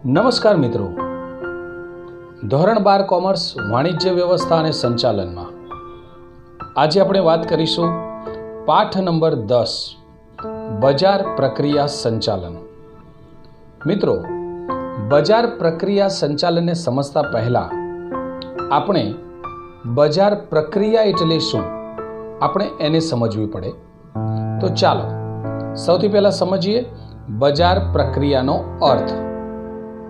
નમસ્કાર મિત્રો, ધોરણ 12 કોમર્સ વાણિજ્ય વ્યવસ્થા અને સંચાલનમાં આજે આપણે વાત કરીશું પાઠ નંબર 10 બજાર પ્રક્રિયા સંચાલન. મિત્રો, બજાર પ્રક્રિયા સંચાલનને સમજતા પહેલા આપણે બજાર પ્રક્રિયા એટલે શું આપણે એને સમજવી પડે. તો ચાલો સૌથી પહેલા સમજીએ બજાર પ્રક્રિયાનો અર્થ.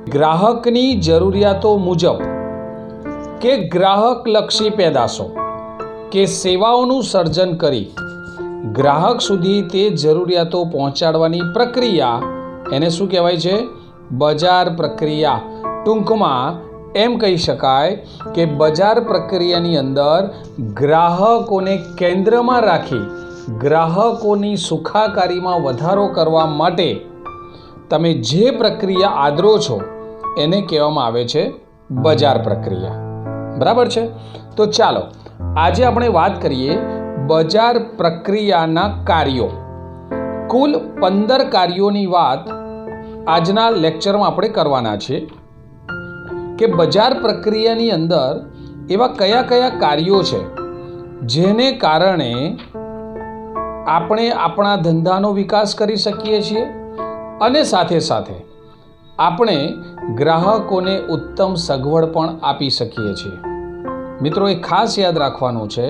ગ્રાહકની જરૂરિયાતો મુજબ કે ગ્રાહકલક્ષી પેદાશો કે સેવાઓનું સર્જન કરી ગ્રાહક સુધી તે જરૂરિયાતો પહોંચાડવાની પ્રક્રિયા એને શું કહેવાય છે? બજાર પ્રક્રિયા. ટૂંકમાં એમ કહી શકાય કે બજાર પ્રક્રિયાની અંદર ગ્રાહકોને કેન્દ્રમાં રાખી ગ્રાહકોની સુખાકારીમાં વધારો કરવા માટે તમે જે પ્રક્રિયા આદરો છો એને કહેવામાં આવે છે બજાર પ્રક્રિયા. બરાબર છે? તો ચાલો આજે આપણે વાત કરીએ બજાર પ્રક્રિયાના કાર્યો. કુલ 15 કાર્યોની વાત આજના લેક્ચરમાં આપણે કરવાના છે કે બજાર પ્રક્રિયાની અંદર એવા કયા કયા કાર્યો છે જેને કારણે આપણે આપણા ધંધાનો વિકાસ કરી શકીએ છીએ અને સાથે સાથે આપણે ગ્રાહકોને ઉત્તમ સગવડ પણ આપી શકીએ છીએ. મિત્રો, એ ખાસ યાદ રાખવાનું છે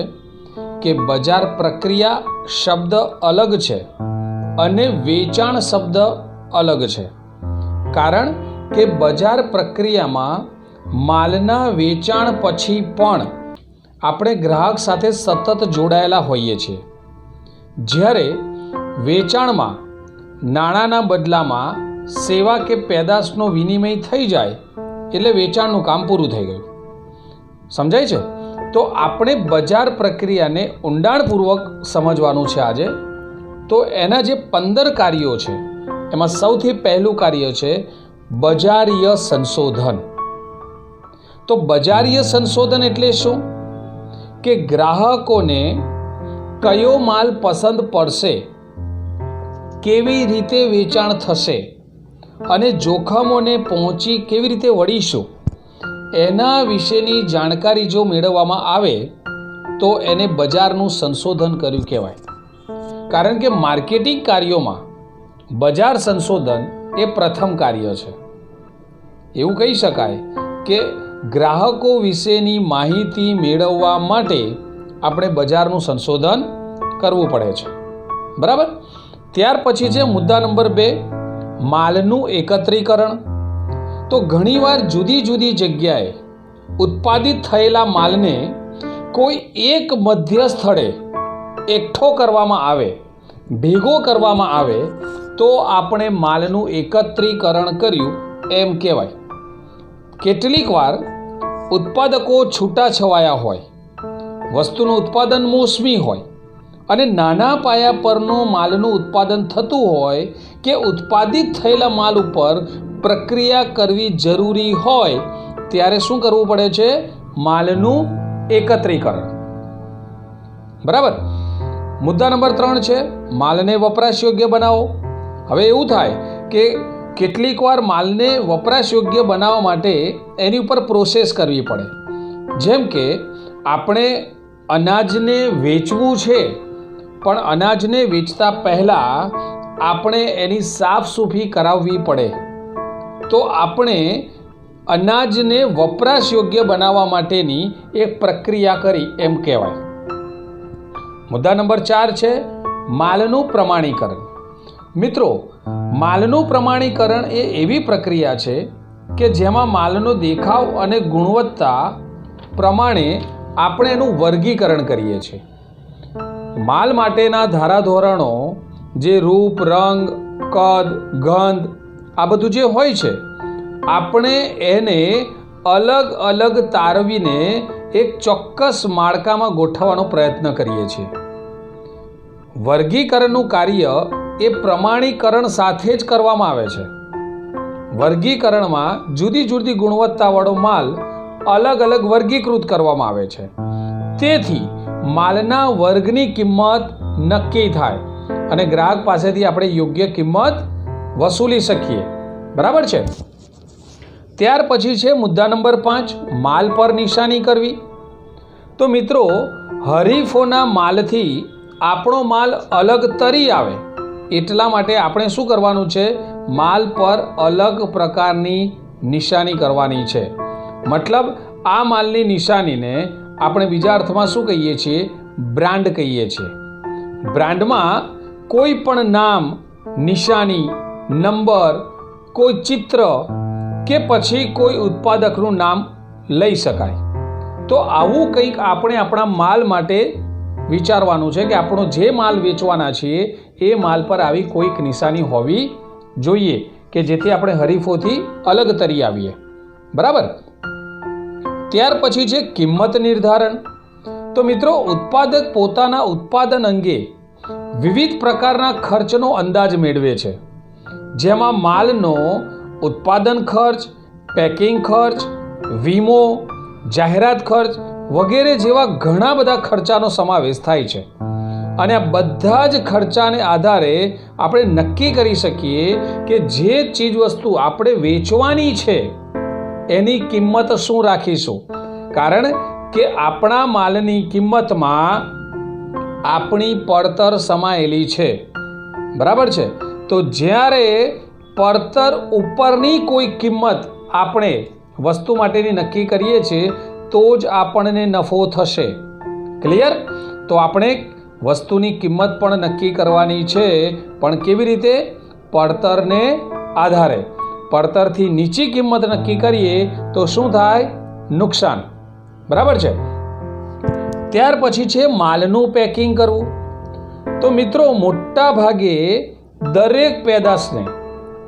કે બજાર પ્રક્રિયા શબ્દ અલગ છે અને વેચાણ શબ્દ અલગ છે. કારણ કે બજાર પ્રક્રિયામાં માલના વેચાણ પછી પણ આપણે ગ્રાહક સાથે સતત જોડાયેલા હોઈએ છીએ. જ્યારે વેચાણમાં નાણાંના બદલામાં સેવા કે પેદાશનો વિનિમય થઈ જાય એટલે વેચાણનું કામ પૂરું થઈ ગયું. સમજાય છે? તો આપણે બજાર પ્રક્રિયાને ઊંડાણપૂર્વક સમજવાનું છે આજે. તો એના જે 15 કાર્યો છે એમાં સૌથી પહેલું કાર્ય છે બજારીય સંશોધન. તો બજારીય સંશોધન એટલે શું? કે ગ્રાહકોને કયો માલ પસંદ પડશે, કેવી રીતે વેચાણ થશે અને જોખમોને પહોંચી કેવી રીતે વળીશું એના વિશેની જાણકારી જો મેળવવામાં આવે તો એને બજારનું સંશોધન કર્યું કહેવાય. કારણ કે માર્કેટિંગ કાર્યોમાં બજાર સંશોધન એ પ્રથમ કાર્ય છે. એવું કહી શકાય કે ગ્રાહકો વિશેની માહિતી મેળવવા માટે આપણે બજારનું સંશોધન કરવું પડે છે. બરાબર? ત્યાર પછી છે મુદ્દા નંબર 2, માલનું એકત્રીકરણ. તો ઘણીવાર જુદી જુદી જગ્યાએ ઉત્પાદિત થયેલા માલને કોઈ એક મધ્ય સ્થળે એકઠો કરવામાં આવે, ભેગો કરવામાં આવે તો આપણે માલનું એકત્રીકરણ કર્યું એમ કહેવાય. કેટલીક વાર ઉત્પાદકો છૂટાછવાયા હોય, વસ્તુનું ઉત્પાદન મોસમી હોય અને નાના પાયા પરનો માલનું ઉત્પાદન થતું હોય કે ઉત્પાદિત થયેલા માલ ઉપર પ્રક્રિયા કરવી જરૂરી હોય ત્યારે શું કરવું પડે છે? માલનું એકત્રીકરણ. બરાબર? મુદ્દા નંબર 3 છે માલને વપરાશ યોગ્ય બનાવો. હવે એવું થાય કે કેટલીક વાર માલને વપરાશ યોગ્ય બનાવવા માટે એની ઉપર પ્રોસેસ કરવી પડે. જેમ કે આપણે અનાજને વેચવું છે પણ અનાજને વેચતા પહેલાં આપણે એની સાફ સૂફી કરાવવી પડે. તો આપણે અનાજને વપરાશ યોગ્ય બનાવવા માટેની એક પ્રક્રિયા કરી એમ કહેવાય. મુદ્દા નંબર 4 છે માલનું પ્રમાણીકરણ. મિત્રો, માલનું પ્રમાણીકરણ એ એવી પ્રક્રિયા છે કે જેમાં માલનો દેખાવ અને ગુણવત્તા પ્રમાણે આપણે એનું વર્ગીકરણ કરીએ છીએ. માલ માટેના ધારાધોરણો જે રૂપ, રંગ, કદ, ગંધ આ બધું જે હોય છે આપણે એને અલગ અલગ તારવીને એક ચોક્કસ માળખામાં ગોઠવવાનો પ્રયત્ન કરીએ છીએ. વર્ગીકરણનું કાર્ય એ પ્રમાણીકરણ સાથે જ કરવામાં આવે છે. વર્ગીકરણમાં જુદી જુદી ગુણવત્તાવાળો માલ અલગ અલગ વર્ગીકૃત કરવામાં આવે છે. તેથી માલના વર્ગની કિંમત નક્કી થાય અને ગ્રાહક પાસેથી આપણે યોગ્ય કિંમત વસૂલી શકીએ. બરાબર છે? ત્યાર પછી છે મુદ્દા નંબર 5, માલ પર નિશાની કરવી. તો મિત્રો, હરીફોના માલથી આપણો માલ અલગ તરી આવે એટલા માટે આપણે શું કરવાનું છે? માલ પર અલગ પ્રકારની નિશાની કરવાની છે. મતલબ આ માલની નિશાનીને આપણે બીજા અર્થમાં શું કહીએ છીએ? બ્રાન્ડ કહીએ છીએ. બ્રાન્ડમાં કોઈ પણ નામ, નિશાની, નંબર, કોઈ ચિત્ર કે પછી કોઈ ઉત્પાદકનું નામ લઈ શકાય. તો આવું કંઈક આપણે આપણા માલ માટે વિચારવાનું છે કે આપણો જે માલ વેચવાના છીએ એ માલ પર આવી કોઈક નિશાની હોવી જોઈએ કે જેથી આપણે હરીફોથી અલગ તરી આવીએ. બરાબર. ત્યાર પછી છે કિંમત નિર્ધારણ. તો મિત્રો, ઉત્પાદક પોતાના ઉત્પાદન અંગે વિવિધ પ્રકારના ખર્ચનો અંદાજ મેળવે છે, જેમાં માલનો ઉત્પાદન ખર્ચ, પેકિંગ ખર્ચ, વીમો, જાહેરાત ખર્ચ વગેરે જેવા ઘણા બધા ખર્ચાનો સમાવેશ થાય છે. અને આ બધા જ ખર્ચાને આધારે આપણે નક્કી કરી શકીએ કે જે ચીજ વસ્તુ આપણે વેચવાની છે એની કિંમત શું રાખીશું. કારણ કે આપણા માલની કિંમતમાં આપણી પડતર સમાયેલી છે. બરાબર છે. તો જ્યારે પડતર ઉપરની કોઈ કિંમત આપણે વસ્તુ માટેની નક્કી કરીએ છીએ તો જ આપણને નફો થશે. ક્લિયર? તો આપણે વસ્તુની કિંમત પણ નક્કી કરવાની છે, પણ કેવી રીતે? પડતરને આધારે. પડતરથી નીચી કિંમત નક્કી કરીએ તો શું થાય? નુકસાન. બરાબર છે. ત્યાર પછી છે માલનું પેકિંગ કરવું. તો મિત્રો, મોટા ભાગે દરેક પેદાશને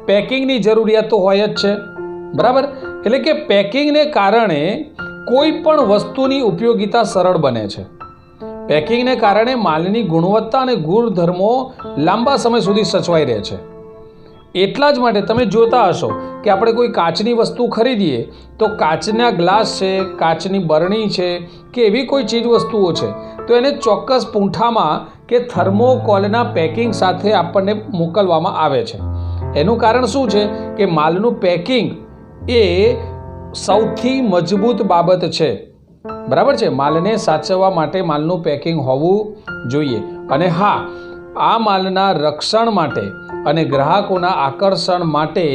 પેકિંગની જરૂરિયાત તો હોય જ છે. બરાબર. એટલે કે પેકિંગને કારણે કોઈ પણ વસ્તુની ઉપયોગિતા સરળ બને છે. પેકિંગને કારણે માલની ગુણવત્તા અને ગુણધર્મો લાંબા સમય સુધી સચવાઈ રહે છે. એટલા જ માટે તમે જોતા હશો કે આપણે કોઈ કાચની વસ્તુ ખરીદીએ તો કાચના ગ્લાસ છે, કાચની બરણી છે કે એવી કોઈ ચીજ વસ્તુઓ છે તો એને ચોક્કસ પૂંઠામાં કે થર્મોકોલના પેકિંગ સાથે આપણને મોકલવામાં આવે છે. એનું કારણ શું છે કે માલનું પેકિંગ એ સૌથી મજબૂત બાબત છે. બરાબર છે. માલને સાચવવા માટે માલનું પેકિંગ હોવું જોઈએ. અને હા, આ માલના રક્ષણ માટે અને ગ્રાહકોના આકર્ષણ માટે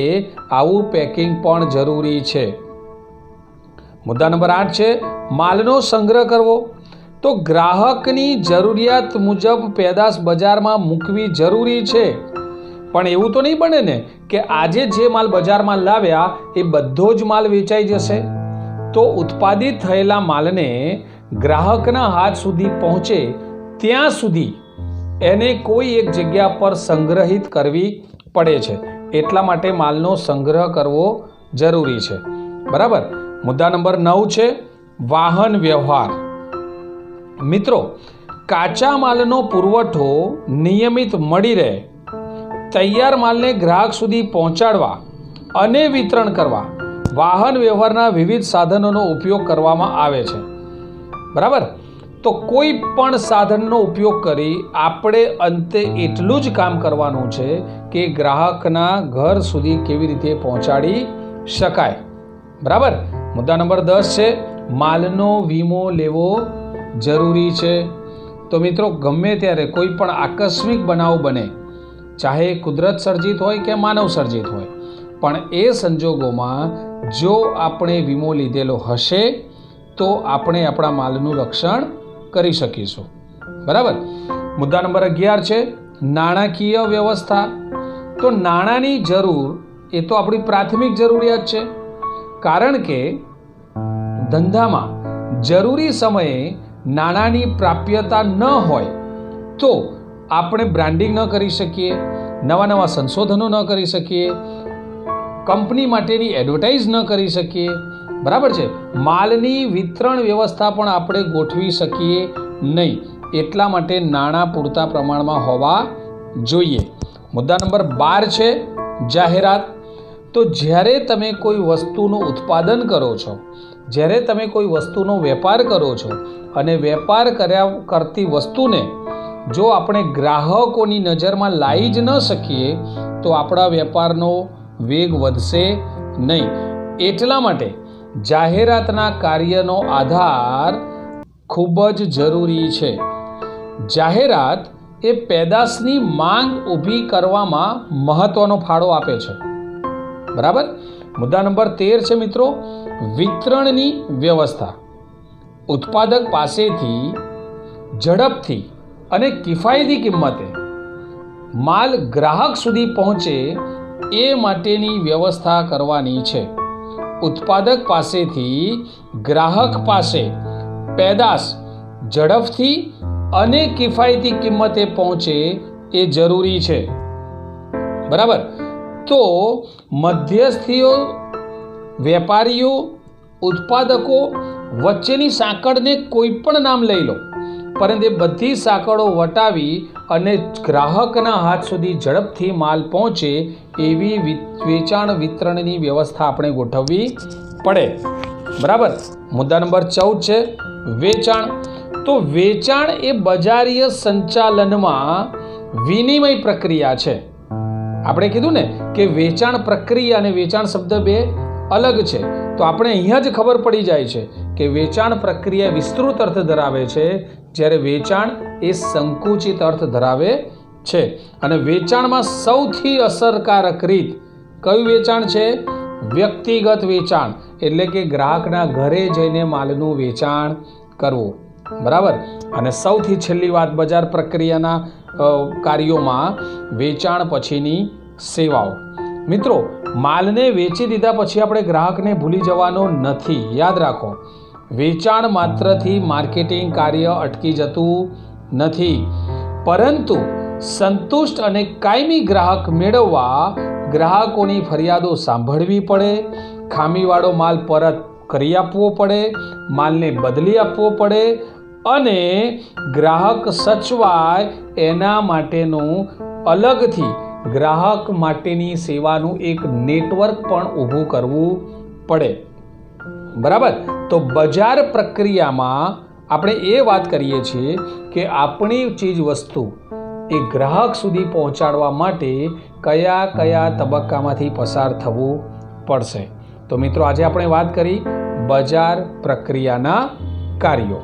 આવું પેકિંગ પણ જરૂરી છે. મુદ્દા નંબર 8 છે માલનો સંગ્રહ કરવો. તો ગ્રાહકની જરૂરિયાત મુજબ પેદાશ બજારમાં મૂકવી જરૂરી છે, પણ એવું તો નહીં બને ને કે આજે જે માલ બજારમાં લાવ્યા એ બધો જ માલ વેચાઈ જશે. તો ઉત્પાદિત થયેલા માલને ગ્રાહકના હાથ સુધી પહોંચે ત્યાં સુધી એને કોઈ એક જગ્યા પર સંગ્રહિત કરવી પડે છે. એટલા માટે માલનો સંગ્રહ કરવો જરૂરી છે. બરાબર. મુદ્દા નંબર 9 છે વાહન વ્યવહાર. મિત્રો, કાચા માલનો પુરવઠો નિયમિત મળી રહે, તૈયાર માલને ગ્રાહક સુધી પહોંચાડવા અને વિતરણ કરવા વાહન વ્યવહારના વિવિધ સાધનોનો ઉપયોગ કરવામાં આવે છે. બરાબર. તો કોઈ પણ સાધનનો ઉપયોગ કરી આપણે અંતે એટલું જ કામ કરવાનું છે કે ગ્રાહકના ઘર સુધી કેવી રીતે પહોંચાડી શકાય. બરાબર. મુદ્દા નંબર 10 છે માલનો વીમો લેવો જરૂરી છે. તો મિત્રો, ગમે ત્યારે કોઈ પણ આકસ્મિક બનાવ બને, ચાહે કુદરત સર્જિત હોય કે માનવ સર્જિત હોય, પણ એ સંજોગોમાં જો આપણે વીમો લીધેલો હશે તો આપણે આપણા માલનું રક્ષણ કરી શકીશું. બરાબર. મુદ્દા નંબર 11 છે નાણાકીય વ્યવસ્થા. તો નાણાંની જરૂર એ તો આપણી પ્રાથમિક જરૂરિયાત છે, કારણ કે ધંધામાં જરૂરી સમયે નાણાંની પ્રાપ્યતા ન હોય તો આપણે બ્રાન્ડિંગ ન કરી શકીએ, નવા નવા સંશોધનો ન કરી શકીએ, કંપની માટેની એડવર્ટાઇઝ ન કરી શકીએ. બરાબર છે. માલની વિતરણ વ્યવસ્થા પણ આપણે ગોઠવી શકીએ નહીં. એટલા માટે નાણાં પૂરતા પ્રમાણમાં હોવા જોઈએ. મુદ્દા નંબર 12 છે જાહેરાત. તો જ્યારે તમે કોઈ વસ્તુનું ઉત્પાદન કરો છો, જ્યારે તમે કોઈ વસ્તુનો વેપાર કરો છો અને વેપાર કરતી વસ્તુને જો આપણે ગ્રાહકોની નજરમાં લાવી જ ન શકીએ તો આપણા વેપારનો વેગ વધશે નહીં. એટલા માટે જાહેરાતના કાર્યનો આધાર ખૂબ જ જરૂરી છે. જાહેરાત એ પેદાશની માંગ ઊભી કરવામાં મહત્વનો ફાળો આપે છે. બરાબર. મુદ્દા નંબર 13 છે મિત્રો, વિતરણની વ્યવસ્થા. ઉત્પાદક પાસેથી ઝડપથી અને કિફાયતી કિંમતે માલ ગ્રાહક સુધી પહોંચે એ માટેની વ્યવસ્થા કરવાની છે. ઉત્પાદક પાસેથી ગ્રાહક પાસે પેદાશ ઝડપથી અને કિફાયતી કિંમતે પહોંચે એ જરૂરી છે. બરાબર. તો મધ્યસ્થીઓ, વેપારીઓ, ઉત્પાદકો વચ્ચેની સાંકળને કોઈ પણ નામ લઈ લો, પરંતુ એ બધી સાંકળો વટાવી અને ગ્રાહકના હાથ સુધી ઝડપથી માલ પહોંચે એવી વેચાણ વિતરણની વ્યવસ્થા આપણે ગોઠવવી પડે. બરાબર. મુદ્દા નંબર 14 છે વેચાણ. તો વેચાણ એ બજારીય સંચાલનમાં વિનિમય પ્રક્રિયા છે. આપણે કીધું ને કે વેચાણ પ્રક્રિયા અને વેચાણ શબ્દ બે અલગ છે. તો આપણે અહીંયા જ ખબર પડી જાય છે કે વેચાણ પ્રક્રિયા વિસ્તૃત અર્થ ધરાવે છે, જ્યારે વેચાણ એ સંકુચિત અર્થ ધરાવે છે. અને વેચાણમાં સૌથી અસરકારક રીત કયું વેચાણ છે? વ્યક્તિગત વેચાણ, એટલે કે ગ્રાહકના ઘરે જઈને માલનું વેચાણ કરવું. બરાબર. અને સૌથી છેલ્લી વાત, બજાર પ્રક્રિયાના કાર્યોમાં વેચાણ પછીની સેવાઓ. મિત્રો, માલને વેચી દીધા પછી આપણે ગ્રાહકને ભૂલી જવાનો નથી. યાદ રાખો, વેચાણ માત્રથી માર્કેટિંગ કાર્ય અટકી જતું નથી, પરંતુ સંતુષ્ટ અને કાયમી ગ્રાહક મેળવવા ગ્રાહકોની ફરિયાદો સાંભળવી પડે, ખામીવાળો માલ પરત કરી આપવો પડે, માલને બદલી આપવો પડે અને ગ્રાહક સચવાય એના માટેનું અલગથી ગ્રાહક માટેની સેવાનું એક નેટવર્ક પણ ઊભું કરવું પડે. બરાબર. તો બજાર પ્રક્રિયામાં આપણે એ વાત કરીએ છીએ કે આપણી ચીજ વસ્તુ એ ગ્રાહક સુધી પહોંચાડવા માટે કયા કયા તબક્કામાંથી પસાર થવું પડશે. તો મિત્રો, આજે આપણે વાત કરી બજાર પ્રક્રિયાના કાર્યો.